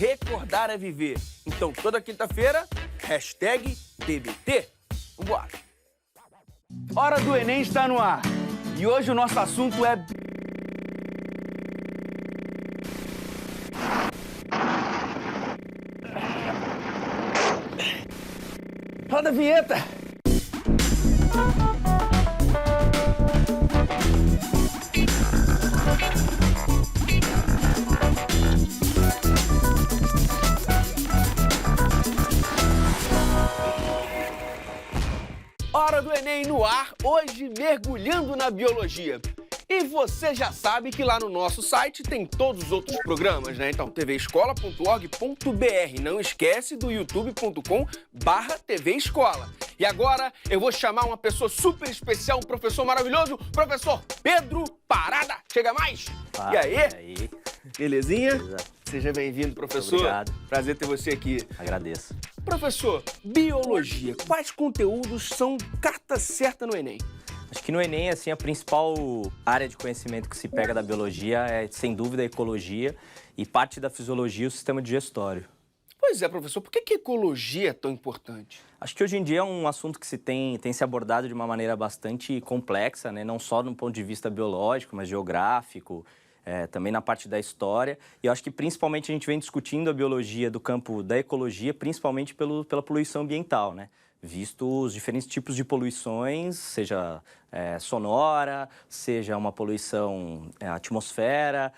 recordar é viver. Então, toda quinta-feira, #TBT. Vambora! Hora do Enem está no ar. E hoje o nosso assunto é... Roda a vinheta! Hora do Enem no ar, hoje mergulhando na biologia. E você já sabe que lá no nosso site tem todos os outros programas, né? Então, tvescola.org.br. Não esquece do youtube.com/TV Escola. E agora eu vou chamar uma pessoa super especial, um professor maravilhoso, professor Pedro Parada. Chega mais! Ah, e aí? aí? Belezinha? Beleza. Seja bem-vindo, professor. Obrigado. Prazer ter você aqui. Agradeço. Professor, biologia, quais conteúdos são carta certa no Enem? Acho que no Enem, assim, a principal área de conhecimento que se pega da biologia é, sem dúvida, a ecologia e parte da fisiologia, o sistema digestório. Pois é, professor, por que ecologia é tão importante? Acho que hoje em dia é um assunto que tem se abordado de uma maneira bastante complexa, né? Não só do ponto de vista biológico, mas geográfico, também na parte da história. E eu acho que principalmente a gente vem discutindo a biologia do campo da ecologia, principalmente pela poluição ambiental, né? Visto os diferentes tipos de poluições, seja sonora, seja uma poluição atmosfera,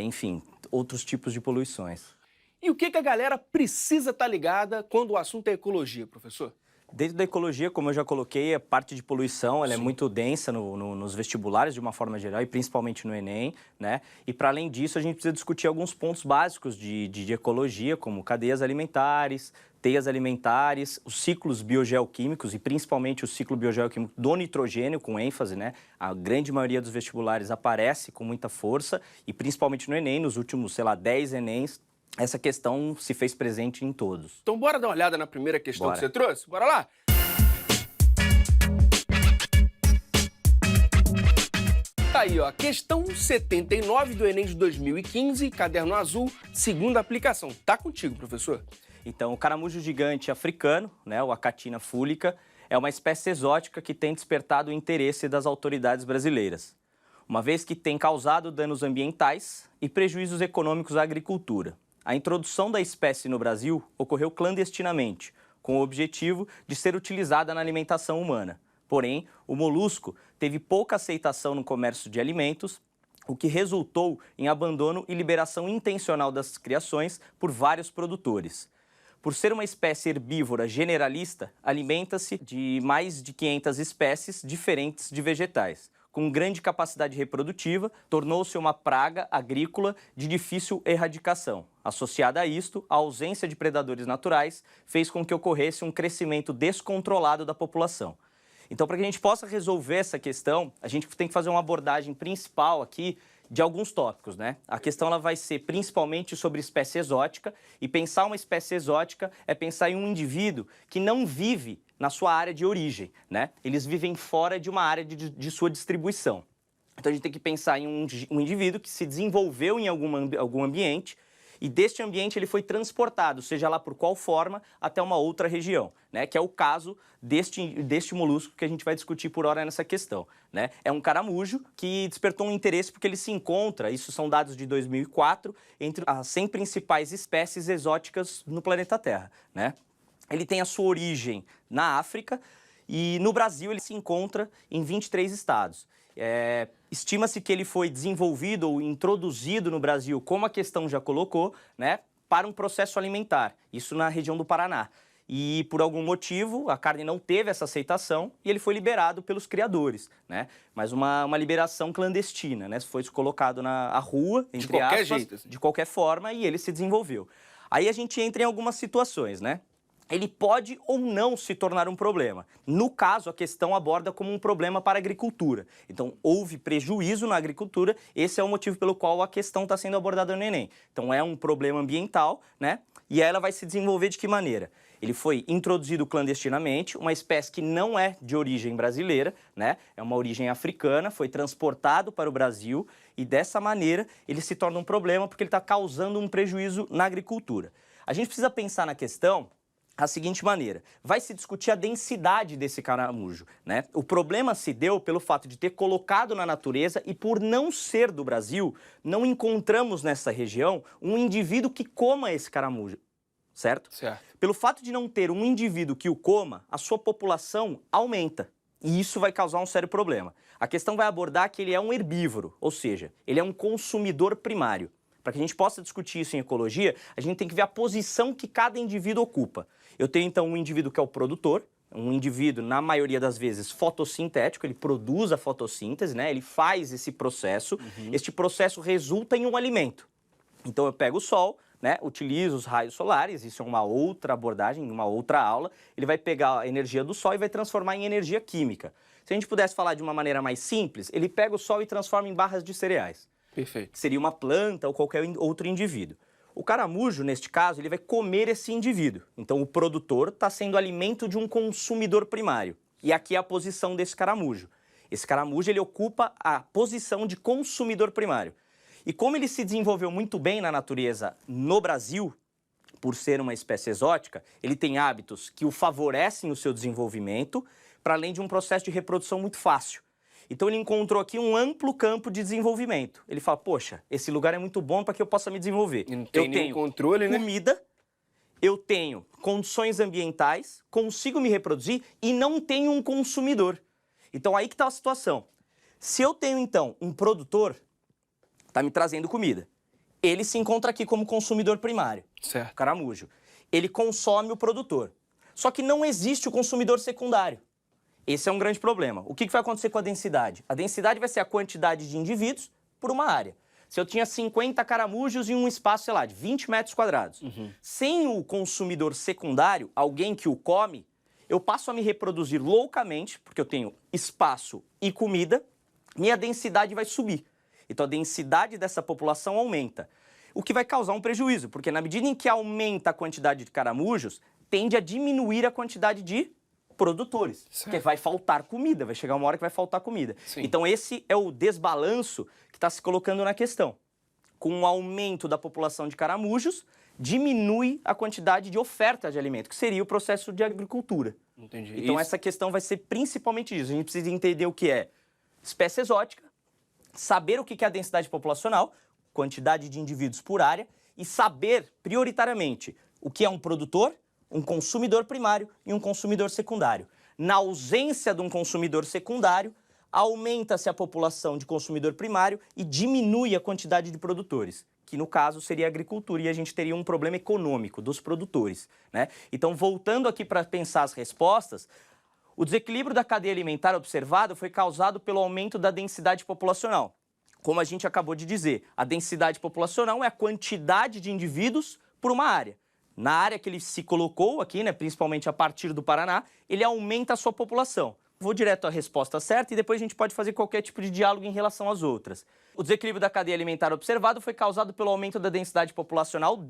enfim, outros tipos de poluições. E o que a galera precisa estar ligada quando o assunto é ecologia, professor? Dentro da ecologia, como eu já coloquei, a parte de poluição ela é muito densa nos vestibulares, de uma forma geral, e principalmente no Enem, né? E, para além disso, a gente precisa discutir alguns pontos básicos de ecologia, como cadeias alimentares, teias alimentares, os ciclos biogeoquímicos, e principalmente o ciclo biogeoquímico do nitrogênio, com ênfase, né? A grande maioria dos vestibulares aparece com muita força, e principalmente no Enem, nos últimos, 10 Enems, essa questão se fez presente em todos. Então bora dar uma olhada na primeira questão que você trouxe? Bora lá? Tá aí, ó, questão 79 do Enem de 2015, caderno azul, segunda aplicação. Tá contigo, professor. Então, o caramujo gigante africano, né, o Achatina fulica, é uma espécie exótica que tem despertado o interesse das autoridades brasileiras, uma vez que tem causado danos ambientais e prejuízos econômicos à agricultura. A introdução da espécie no Brasil ocorreu clandestinamente, com o objetivo de ser utilizada na alimentação humana. Porém, o molusco teve pouca aceitação no comércio de alimentos, o que resultou em abandono e liberação intencional das criações por vários produtores. Por ser uma espécie herbívora generalista, alimenta-se de mais de 500 espécies diferentes de vegetais. Com grande capacidade reprodutiva, tornou-se uma praga agrícola de difícil erradicação. Associada a isto, a ausência de predadores naturais fez com que ocorresse um crescimento descontrolado da população. Então, para que a gente possa resolver essa questão, a gente tem que fazer uma abordagem principal aqui de alguns tópicos, né? A questão ela vai ser principalmente sobre espécie exótica, e pensar uma espécie exótica é pensar em um indivíduo que não vive na sua área de origem, né? Eles vivem fora de uma área de sua distribuição. Então a gente tem que pensar em um indivíduo que se desenvolveu em algum ambiente, e deste ambiente ele foi transportado, seja lá por qual forma, até uma outra região, né? Que é o caso deste molusco que a gente vai discutir por hora nessa questão, né? É um caramujo que despertou um interesse porque ele se encontra, isso são dados de 2004, entre as 100 principais espécies exóticas no planeta Terra, né? Ele tem a sua origem na África e no Brasil ele se encontra em 23 estados. Estima-se que ele foi desenvolvido ou introduzido no Brasil, como a questão já colocou, né, para um processo alimentar, isso na região do Paraná. E por algum motivo a carne não teve essa aceitação e ele foi liberado pelos criadores, né? Mas uma liberação clandestina, né? Foi colocado na rua, entre de qualquer aspas, jeito, assim. de qualquer forma, e ele se desenvolveu. Aí a gente entra em algumas situações, né? Ele pode ou não se tornar um problema. No caso, a questão aborda como um problema para a agricultura. Então, houve prejuízo na agricultura, esse é o motivo pelo qual a questão está sendo abordada no Enem. Então, é um problema ambiental, né? E ela vai se desenvolver de que maneira? Ele foi introduzido clandestinamente, uma espécie que não é de origem brasileira, né? É uma origem africana, foi transportado para o Brasil e dessa maneira ele se torna um problema porque ele está causando um prejuízo na agricultura. A gente precisa pensar na questão da seguinte maneira: vai se discutir a densidade desse caramujo, né? O problema se deu pelo fato de ter colocado na natureza e por não ser do Brasil, não encontramos nessa região um indivíduo que coma esse caramujo, certo? Certo. Pelo fato de não ter um indivíduo que o coma, a sua população aumenta. E isso vai causar um sério problema. A questão vai abordar que ele é um herbívoro, ou seja, ele é um consumidor primário. Para que a gente possa discutir isso em ecologia, a gente tem que ver a posição que cada indivíduo ocupa. Eu tenho, então, um indivíduo que é o produtor, um indivíduo, na maioria das vezes, fotossintético, ele produz a fotossíntese, né? Ele faz esse processo. Este processo resulta em um alimento. Então, eu pego o sol, né? Utilizo os raios solares, isso é uma outra abordagem, uma outra aula. Ele vai pegar a energia do sol e vai transformar em energia química. Se a gente pudesse falar de uma maneira mais simples, ele pega o sol e transforma em barras de cereais. Perfeito. Que seria uma planta ou qualquer outro indivíduo. O caramujo, neste caso, ele vai comer esse indivíduo. Então, o produtor está sendo alimento de um consumidor primário. E aqui é a posição desse caramujo. Esse caramujo, ele ocupa a posição de consumidor primário. E como ele se desenvolveu muito bem na natureza no Brasil, por ser uma espécie exótica, ele tem hábitos que o favorecem o seu desenvolvimento, para além de um processo de reprodução muito fácil. Então ele encontrou aqui um amplo campo de desenvolvimento. Ele fala, poxa, esse lugar é muito bom para que eu possa me desenvolver. E não tem nenhum controle, né? Comida, eu tenho condições ambientais, consigo me reproduzir e não tenho um consumidor. Então aí que está a situação. Se eu tenho, então, um produtor, está me trazendo comida. Ele se encontra aqui como consumidor primário, Certo. o caramujo. Ele consome o produtor. Só que não existe o consumidor secundário. Esse é um grande problema. O que vai acontecer com a densidade? A densidade vai ser a quantidade de indivíduos por uma área. Se eu tinha 50 caramujos em um espaço, sei lá, de 20 metros quadrados, sem o consumidor secundário, alguém que o come, eu passo a me reproduzir loucamente, porque eu tenho espaço e comida, minha densidade vai subir. Então a densidade dessa população aumenta, o que vai causar um prejuízo, porque na medida em que aumenta a quantidade de caramujos, tende a diminuir a quantidade de produtores, porque vai faltar comida, vai chegar uma hora que vai faltar comida. Sim. Então esse é o desbalanço que está se colocando na questão. Com o aumento da população de caramujos, diminui a quantidade de oferta de alimento, que seria o processo de agricultura. Entendi. Então essa questão vai ser principalmente isso. A gente precisa entender o que é espécie exótica, saber o que é a densidade populacional, quantidade de indivíduos por área, e saber, prioritariamente, o que é um produtor, um consumidor primário e um consumidor secundário. Na ausência de um consumidor secundário, aumenta-se a população de consumidor primário e diminui a quantidade de produtores, que no caso seria a agricultura, e a gente teria um problema econômico dos produtores, né? Então, voltando aqui para pensar as respostas, o desequilíbrio da cadeia alimentar observado foi causado pelo aumento da densidade populacional. Como a gente acabou de dizer, a densidade populacional é a quantidade de indivíduos por uma área. Na área que ele se colocou aqui, né, principalmente a partir do Paraná, ele aumenta a sua população. Vou direto à resposta certa e depois a gente pode fazer qualquer tipo de diálogo em relação às outras. O desequilíbrio da cadeia alimentar observado foi causado pelo aumento da densidade populacional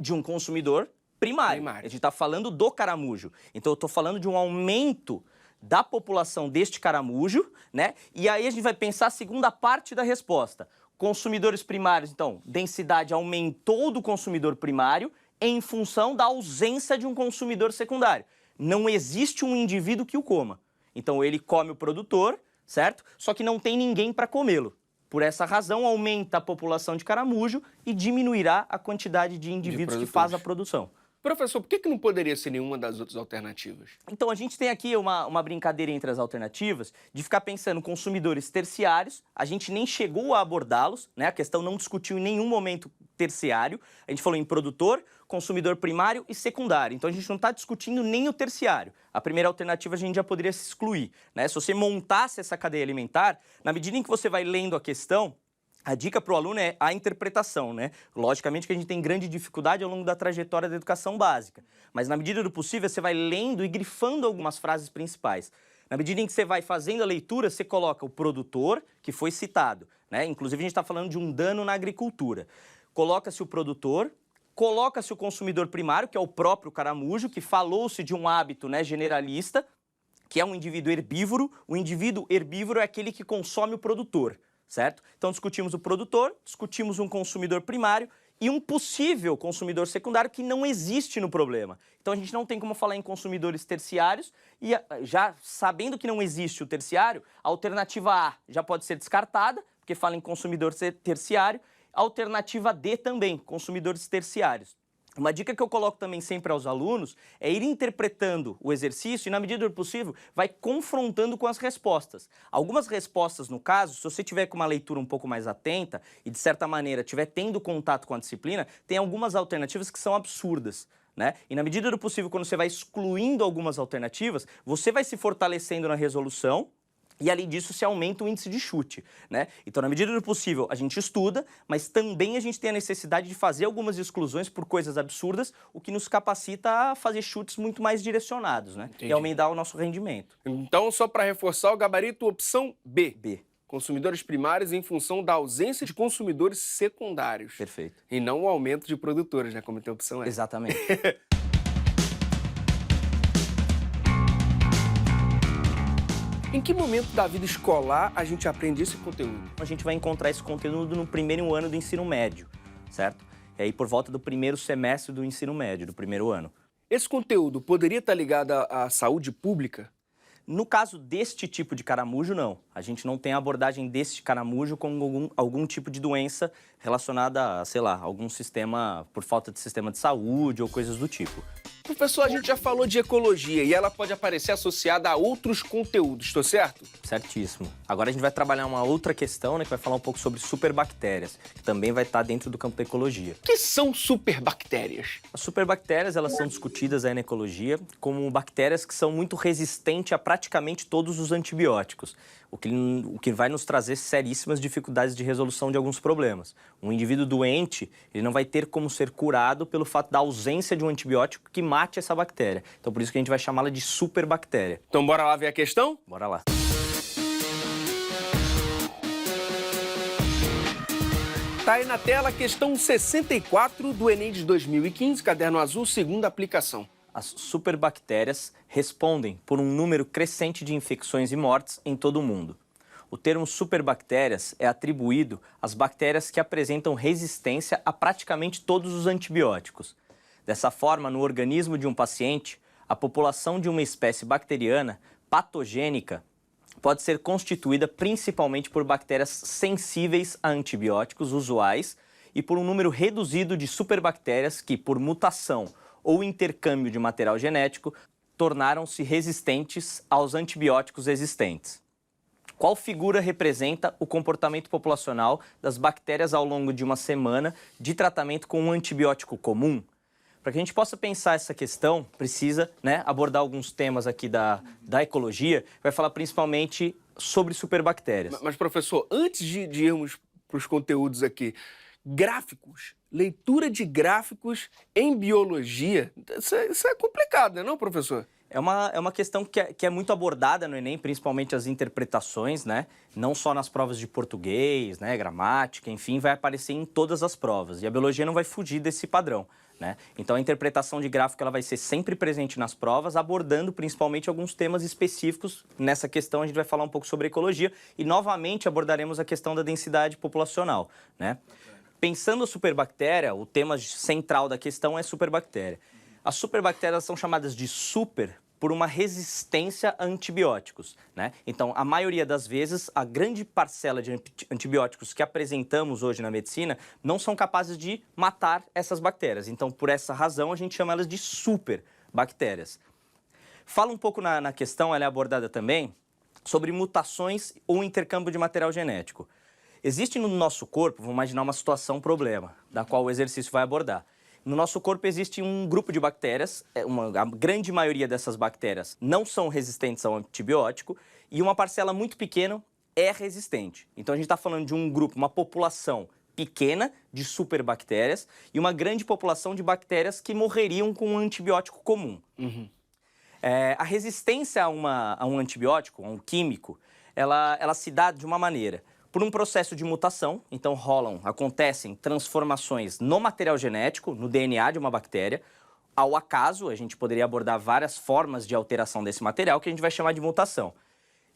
de um consumidor primário. A gente está falando do caramujo. Então eu estou falando de um aumento da população deste caramujo, né? E aí a gente vai pensar a segunda parte da resposta. Consumidores primários, então, densidade aumentou do consumidor primário em função da ausência de um consumidor secundário. Não existe um indivíduo que o coma. Então ele come o produtor, certo? Só que não tem ninguém para comê-lo. Por essa razão, aumenta a população de caramujo e diminuirá a quantidade de indivíduos que faz a produção. Professor, por que não poderia ser nenhuma das outras alternativas? Então, a gente tem aqui uma brincadeira entre as alternativas de ficar pensando em consumidores terciários. A gente nem chegou a abordá-los, né? A questão não discutiu em nenhum momento terciário. A gente falou em produtor, consumidor primário e secundário. Então, a gente não está discutindo nem o terciário. A primeira alternativa a gente já poderia se excluir, né? Se você montasse essa cadeia alimentar, na medida em que você vai lendo a questão, a dica para o aluno é a interpretação, né? Logicamente que a gente tem grande dificuldade ao longo da trajetória da educação básica, mas na medida do possível você vai lendo e grifando algumas frases principais. Na medida em que você vai fazendo a leitura, você coloca o produtor, que foi citado, né? Inclusive a gente está falando de um dano na agricultura. Coloca-se o produtor, coloca-se o consumidor primário, que é o próprio caramujo, que falou-se de um hábito, né, generalista, que é um indivíduo herbívoro. O indivíduo herbívoro é aquele que consome o produtor. certo? Então discutimos o produtor, discutimos um consumidor primário e um possível consumidor secundário que não existe no problema. Então a gente não tem como falar em consumidores terciários e já sabendo que não existe o terciário, a alternativa A já pode ser descartada, porque fala em consumidor terciário, a alternativa D também, consumidores terciários. Uma dica que eu coloco também sempre aos alunos é ir interpretando o exercício e, na medida do possível, vai confrontando com as respostas. Algumas respostas, no caso, se você tiver com uma leitura um pouco mais atenta e, de certa maneira, estiver tendo contato com a disciplina, tem algumas alternativas que são absurdas, né? E, na medida do possível, quando você vai excluindo algumas alternativas, você vai se fortalecendo na resolução. E, além disso, se aumenta o índice de chute, né? Então, na medida do possível, a gente estuda, mas também a gente tem a necessidade de fazer algumas exclusões por coisas absurdas, o que nos capacita a fazer chutes muito mais direcionados, né? Entendi. E aumentar o nosso rendimento. Então, só para reforçar o gabarito, opção B. B. Consumidores primários em função da ausência de consumidores secundários. Perfeito. E não o aumento de produtores, né? Como tem a opção E. Exatamente. Em que momento da vida escolar a gente aprende esse conteúdo? A gente vai encontrar esse conteúdo no primeiro ano do ensino médio, certo? E aí por volta do primeiro semestre do ensino médio, do primeiro ano. Esse conteúdo poderia estar ligado à saúde pública? No caso deste tipo de caramujo, não. A gente não tem a abordagem deste caramujo com algum tipo de doença relacionada a, sei lá, algum sistema, por falta de sistema de saúde ou coisas do tipo. Professor, a gente já falou de ecologia e ela pode aparecer associada a outros conteúdos, estou certo? Certíssimo. Agora a gente vai trabalhar uma outra questão, né, que vai falar um pouco sobre superbactérias, que também vai estar dentro do campo da ecologia. O que são superbactérias? As superbactérias, elas são discutidas aí na ecologia como bactérias que são muito resistentes a praticamente todos os antibióticos, o que vai nos trazer seríssimas dificuldades de resolução de alguns problemas. Um indivíduo doente, ele não vai ter como ser curado pelo fato da ausência de um antibiótico que mate essa bactéria. Então, por isso que a gente vai chamá-la de superbactéria. Então, bora lá ver a questão? Bora lá. Tá aí na tela a questão 64 do Enem de 2015, caderno azul, segunda aplicação. As superbactérias respondem por um número crescente de infecções e mortes em todo o mundo. O termo superbactérias é atribuído às bactérias que apresentam resistência a praticamente todos os antibióticos. Dessa forma, no organismo de um paciente, a população de uma espécie bacteriana patogênica pode ser constituída principalmente por bactérias sensíveis a antibióticos usuais e por um número reduzido de superbactérias que, por mutação ou intercâmbio de material genético, tornaram-se resistentes aos antibióticos existentes. Qual figura representa o comportamento populacional das bactérias ao longo de uma semana de tratamento com um antibiótico comum? Para que a gente possa pensar essa questão, precisa, né, abordar alguns temas aqui da ecologia, vai falar principalmente sobre superbactérias. Mas, professor, antes de irmos para os conteúdos aqui, gráficos, leitura de gráficos em biologia, isso é complicado, não é, professor? É uma questão que é muito abordada no Enem, principalmente as interpretações, né? Não só nas provas de português, né, gramática, enfim, vai aparecer em todas as provas. E a biologia não vai fugir desse padrão, né? Então a interpretação de gráfico ela vai ser sempre presente nas provas, abordando principalmente alguns temas específicos. Nessa questão a gente vai falar um pouco sobre ecologia e novamente abordaremos a questão da densidade populacional, né? Pensando a superbactéria, o tema central da questão é superbactéria. As superbactérias são chamadas de super por uma resistência a antibióticos, né? Então, a maioria das vezes, a grande parcela de antibióticos que apresentamos hoje na medicina não são capazes de matar essas bactérias. Então, por essa razão, a gente chama elas de superbactérias. Fala um pouco na questão, ela é abordada também, sobre mutações ou intercâmbio de material genético. Existe no nosso corpo, vamos imaginar uma situação, um problema, da qual o exercício vai abordar. No nosso corpo existe um grupo de bactérias, a grande maioria dessas bactérias não são resistentes ao antibiótico e uma parcela muito pequena é resistente. Então a gente está falando de um grupo, uma população pequena de superbactérias e uma grande população de bactérias que morreriam com um antibiótico comum. Uhum. A resistência a um antibiótico, a um químico, ela se dá de uma maneira. Por um processo de mutação, então acontecem transformações no material genético, no DNA de uma bactéria. Ao acaso, a gente poderia abordar várias formas de alteração desse material que a gente vai chamar de mutação.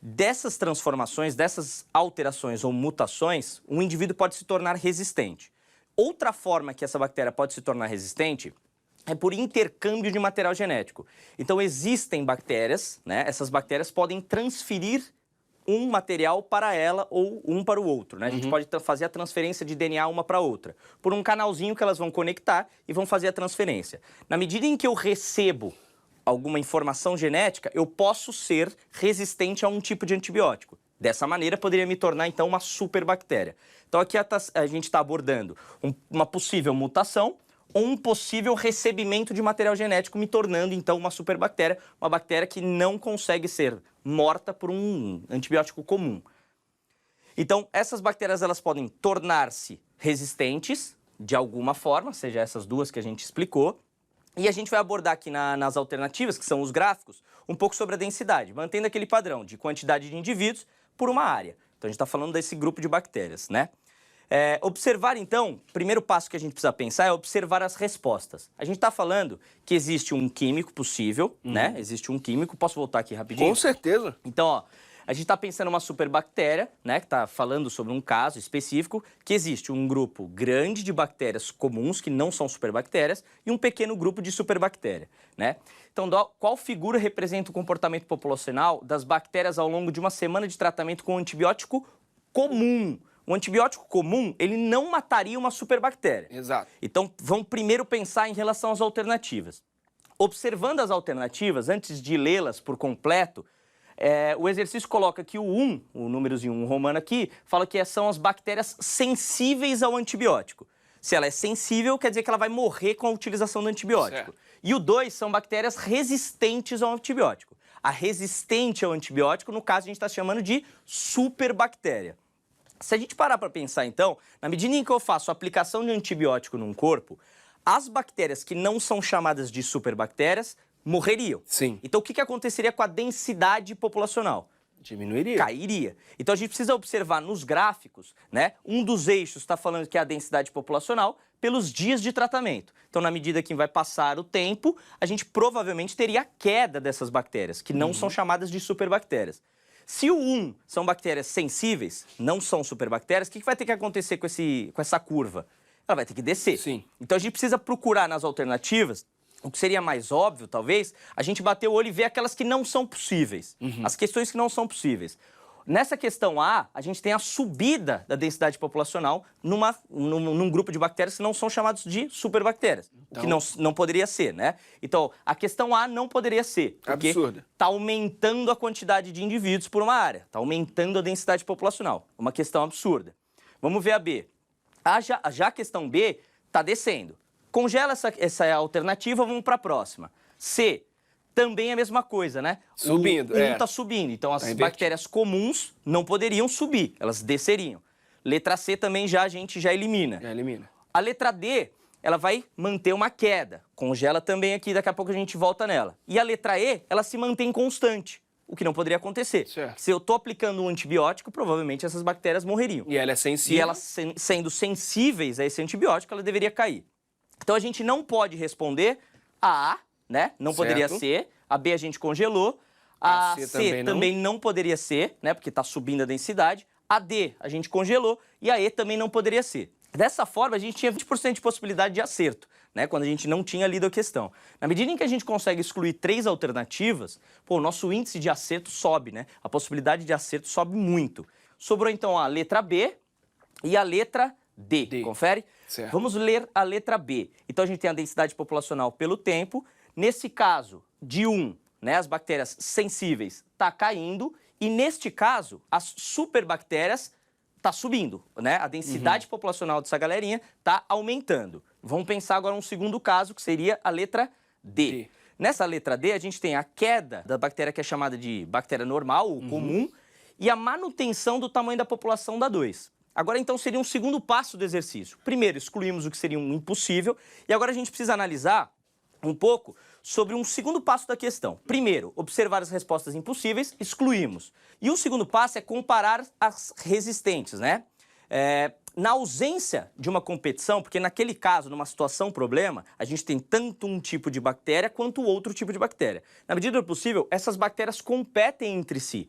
Dessas transformações, dessas alterações ou mutações, um indivíduo pode se tornar resistente. Outra forma que essa bactéria pode se tornar resistente é por intercâmbio de material genético. Então, existem bactérias, né? Essas bactérias podem transferir um material para ela ou um para o outro, né? A gente pode fazer a transferência de DNA uma para outra, por um canalzinho que elas vão conectar e vão fazer a transferência. Na medida em que eu recebo alguma informação genética, eu posso ser resistente a um tipo de antibiótico. Dessa maneira, poderia me tornar, então, uma superbactéria. Então, aqui a gente está abordando uma possível mutação ou um possível recebimento de material genético, me tornando, então, uma superbactéria, uma bactéria que não consegue ser morta por um antibiótico comum. Então, essas bactérias elas podem tornar-se resistentes de alguma forma, seja essas duas que a gente explicou, e a gente vai abordar aqui nas alternativas, que são os gráficos, um pouco sobre a densidade, mantendo aquele padrão de quantidade de indivíduos por uma área. Então, a gente está falando desse grupo de bactérias, né? Observar, então, o primeiro passo que a gente precisa pensar é observar as respostas. A gente está falando que existe um químico possível, né? Existe um químico. Posso voltar aqui rapidinho? Com certeza. Então, ó, a gente está pensando uma superbactéria, né? Que está falando sobre um caso específico, que existe um grupo grande de bactérias comuns, que não são superbactérias, e um pequeno grupo de superbactéria, né? Então, qual figura representa o comportamento populacional das bactérias ao longo de uma semana de tratamento com um antibiótico comum? Um antibiótico comum, ele não mataria uma superbactéria. Exato. Então, vamos primeiro pensar em relação às alternativas. Observando as alternativas, antes de lê-las por completo, o exercício coloca que o 1, o númerozinho 1 romano aqui, fala que são as bactérias sensíveis ao antibiótico. Se ela é sensível, quer dizer que ela vai morrer com a utilização do antibiótico. Certo. E o 2 são bactérias resistentes ao antibiótico. A resistente ao antibiótico, no caso, a gente está chamando de superbactéria. Se a gente parar para pensar, então, na medida em que eu faço a aplicação de antibiótico num corpo, as bactérias que não são chamadas de superbactérias morreriam. Sim. Então, o que aconteceria com a densidade populacional? Diminuiria. Cairia. Então, a gente precisa observar nos gráficos, né? Um dos eixos está falando que é a densidade populacional pelos dias de tratamento. Então, na medida que vai passar o tempo, a gente provavelmente teria a queda dessas bactérias, que não são chamadas de superbactérias. Se o 1 são bactérias sensíveis, não são superbactérias, o que vai ter que acontecer com essa curva? Ela vai ter que descer. Sim. Então a gente precisa procurar nas alternativas, o que seria mais óbvio, talvez, a gente bater o olho e ver aquelas que não são possíveis. As questões que não são possíveis. Nessa questão A, a gente tem a subida da densidade populacional num grupo de bactérias que não são chamados de superbactérias, então, que não poderia ser, né? Então, a questão A não poderia ser, porque absurda. está aumentando a quantidade de indivíduos por uma área, está aumentando a densidade populacional, uma questão absurda. Vamos ver a B. Já a questão B está descendo. Congela essa alternativa, vamos para a próxima. C. Também é a mesma coisa, né? Subindo, O 1 está subindo, então as bactérias comuns não poderiam subir, elas desceriam. Letra C também a gente já elimina. Já elimina. A letra D, ela vai manter uma queda. Congela também aqui, daqui a pouco a gente volta nela. E a letra E, ela se mantém constante, o que não poderia acontecer. Certo. Se eu estou aplicando um antibiótico, provavelmente essas bactérias morreriam. E ela é sensível. E elas sendo sensíveis a esse antibiótico, ela deveria cair. Então a gente não pode responder a A, né? Não poderia ser. A B a gente congelou. A C também não poderia ser, né? Porque está subindo a densidade. A D a gente congelou. E a E também não poderia ser. Dessa forma, a gente tinha 20% de possibilidade de acerto, né? Quando a gente não tinha lido a questão. Na medida em que a gente consegue excluir 3 alternativas, o nosso índice de acerto sobe, né? A possibilidade de acerto sobe muito. Sobrou, então, a letra B e a letra D. Confere? Certo. Vamos ler a letra B. Então, a gente tem a densidade populacional pelo tempo. Nesse caso, de 1, né, as bactérias sensíveis está caindo. E, neste caso, as superbactérias está subindo, né? A densidade populacional dessa galerinha está aumentando. Vamos pensar agora um segundo caso, que seria a letra D. Nessa letra D, a gente tem a queda da bactéria que é chamada de bactéria normal, ou comum, e a manutenção do tamanho da população da 2. Agora, então, seria um segundo passo do exercício. Primeiro, excluímos o que seria um impossível, e agora a gente precisa analisar um pouco sobre um segundo passo da questão. Primeiro, observar as respostas impossíveis, excluímos. E o segundo passo é comparar as resistentes, né? Na ausência de uma competição, porque naquele caso, numa situação problema, a gente tem tanto um tipo de bactéria quanto outro tipo de bactéria. Na medida do possível, essas bactérias competem entre si.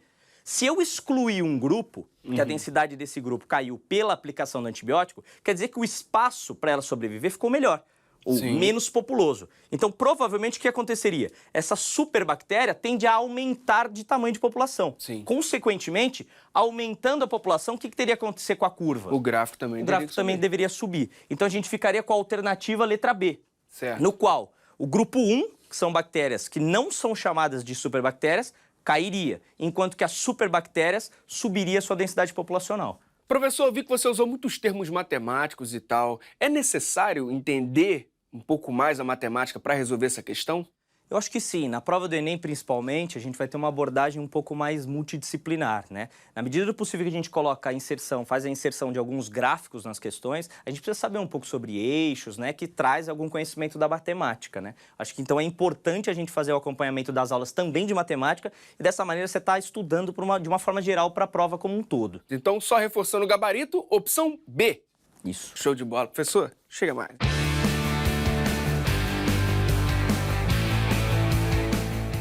Se eu excluir um grupo, que a densidade desse grupo caiu pela aplicação do antibiótico, quer dizer que o espaço para ela sobreviver ficou melhor, ou menos populoso. Então, provavelmente, o que aconteceria? Essa superbactéria tende a aumentar de tamanho de população. Sim. Consequentemente, aumentando a população, o que teria que acontecer com a curva? O gráfico também deveria subir. Então, a gente ficaria com a alternativa letra B, certo. No qual o grupo 1, que são bactérias que não são chamadas de superbactérias, cairia, enquanto que as superbactérias subiria sua densidade populacional. Professor, eu vi que você usou muitos termos matemáticos e tal. É necessário entender um pouco mais a matemática para resolver essa questão? Eu acho que sim. Na prova do Enem, principalmente, a gente vai ter uma abordagem um pouco mais multidisciplinar, né? Na medida do possível que a gente coloca a inserção, faz a inserção de alguns gráficos nas questões, a gente precisa saber um pouco sobre eixos, né? Que traz algum conhecimento da matemática, né? Acho que então é importante a gente fazer o acompanhamento das aulas também de matemática e dessa maneira você está estudando de uma forma geral para a prova como um todo. Então, só reforçando o gabarito, opção B. Isso. Show de bola. Professor, chega mais.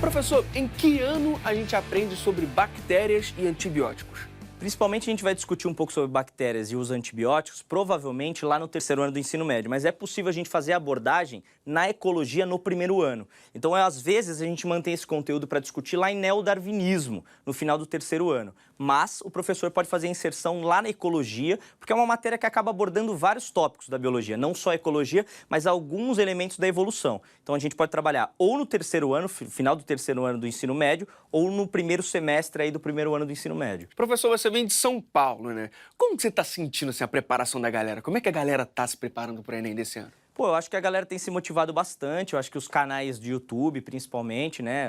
Professor, em que ano a gente aprende sobre bactérias e antibióticos? Principalmente a gente vai discutir um pouco sobre bactérias e os antibióticos, provavelmente lá no terceiro ano do ensino médio, mas é possível a gente fazer a abordagem na ecologia no primeiro ano. Então, às vezes, a gente mantém esse conteúdo para discutir lá em neodarwinismo, no final do terceiro ano. Mas o professor pode fazer a inserção lá na ecologia, porque é uma matéria que acaba abordando vários tópicos da biologia, não só a ecologia, mas alguns elementos da evolução. Então, a gente pode trabalhar ou no terceiro ano, final do terceiro ano do ensino médio, ou no primeiro semestre aí do primeiro ano do ensino médio. Professor, você vem de São Paulo, né? Como que você está sentindo assim, a preparação da galera? Como é que a galera está se preparando para o Enem desse ano? Pô, eu acho que a galera tem se motivado bastante, eu acho que os canais de YouTube, principalmente, né,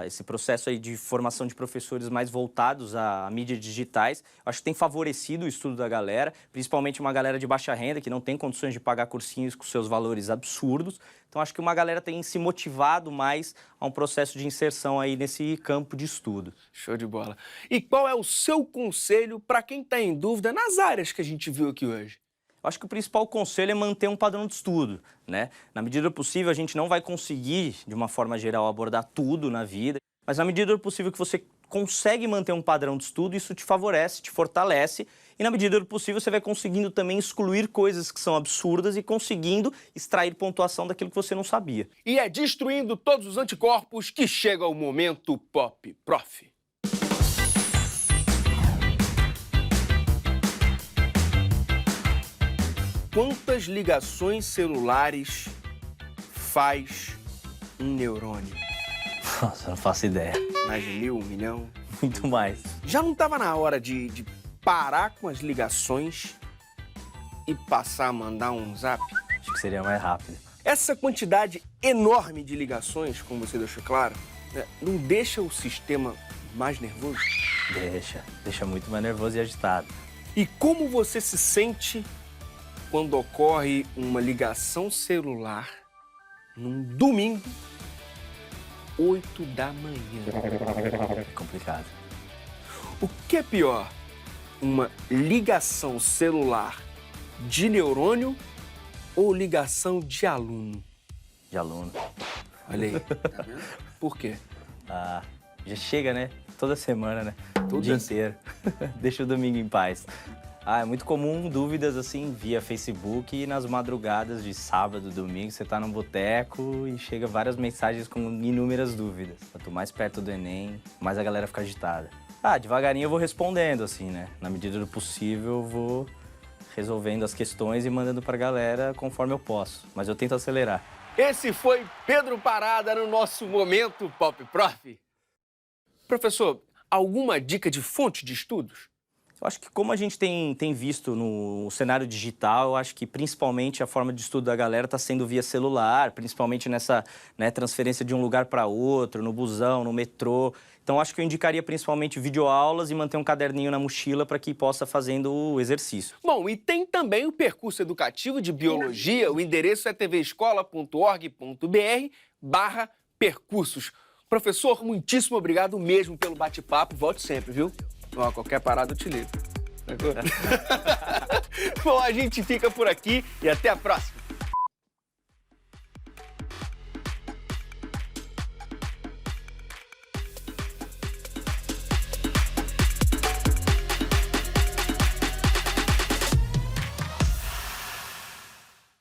esse processo aí de formação de professores mais voltados a mídias digitais, eu acho que tem favorecido o estudo da galera, principalmente uma galera de baixa renda, que não tem condições de pagar cursinhos com seus valores absurdos. Então, acho que uma galera tem se motivado mais a um processo de inserção aí nesse campo de estudo. Show de bola. E qual é o seu conselho para quem está em dúvida nas áreas que a gente viu aqui hoje? Eu acho que o principal conselho é manter um padrão de estudo, né? Na medida do possível, a gente não vai conseguir, de uma forma geral, abordar tudo na vida, mas na medida do possível que você consegue manter um padrão de estudo, isso te favorece, te fortalece, e na medida do possível você vai conseguindo também excluir coisas que são absurdas e conseguindo extrair pontuação daquilo que você não sabia. E é destruindo todos os anticorpos que chega o momento Pop Prof. Quantas ligações celulares faz um neurônio? Nossa, não faço ideia. Mais de 1.000, 1 milhão? Muito mais. Já não estava na hora de parar com as ligações e passar a mandar um zap? Acho que seria mais rápido. Essa quantidade enorme de ligações, como você deixou claro, não deixa o sistema mais nervoso? Deixa muito mais nervoso e agitado. E como você se sente quando ocorre uma ligação celular num domingo, 8 da manhã? É complicado. O que é pior? Uma ligação celular de neurônio ou ligação de aluno? De aluno. Olha aí, tá vendo? Por quê? Ah, já chega, né? Toda semana, né? Todo o dia inteiro. Deixa o domingo em paz. É muito comum dúvidas assim via Facebook e nas madrugadas de sábado, domingo, você tá num boteco e chega várias mensagens com inúmeras dúvidas. Quanto mais perto do Enem, mais a galera fica agitada. Devagarinho eu vou respondendo assim, né? Na medida do possível eu vou resolvendo as questões e mandando pra galera conforme eu posso. Mas eu tento acelerar. Esse foi Pedro Parada no nosso Momento Pop Prof. Professor, alguma dica de fonte de estudos? Eu acho que como a gente tem visto no cenário digital, eu acho que principalmente a forma de estudo da galera está sendo via celular, principalmente nessa transferência de um lugar para outro, no busão, no metrô. Então, acho que eu indicaria principalmente videoaulas e manter um caderninho na mochila para que possa fazendo o exercício. Bom, e tem também o percurso educativo de biologia, o endereço é tvescola.org.br/percursos. Professor, muitíssimo obrigado mesmo pelo bate-papo. Volte sempre, viu? Qualquer parada eu te ligo. Bom, a gente fica por aqui e até a próxima.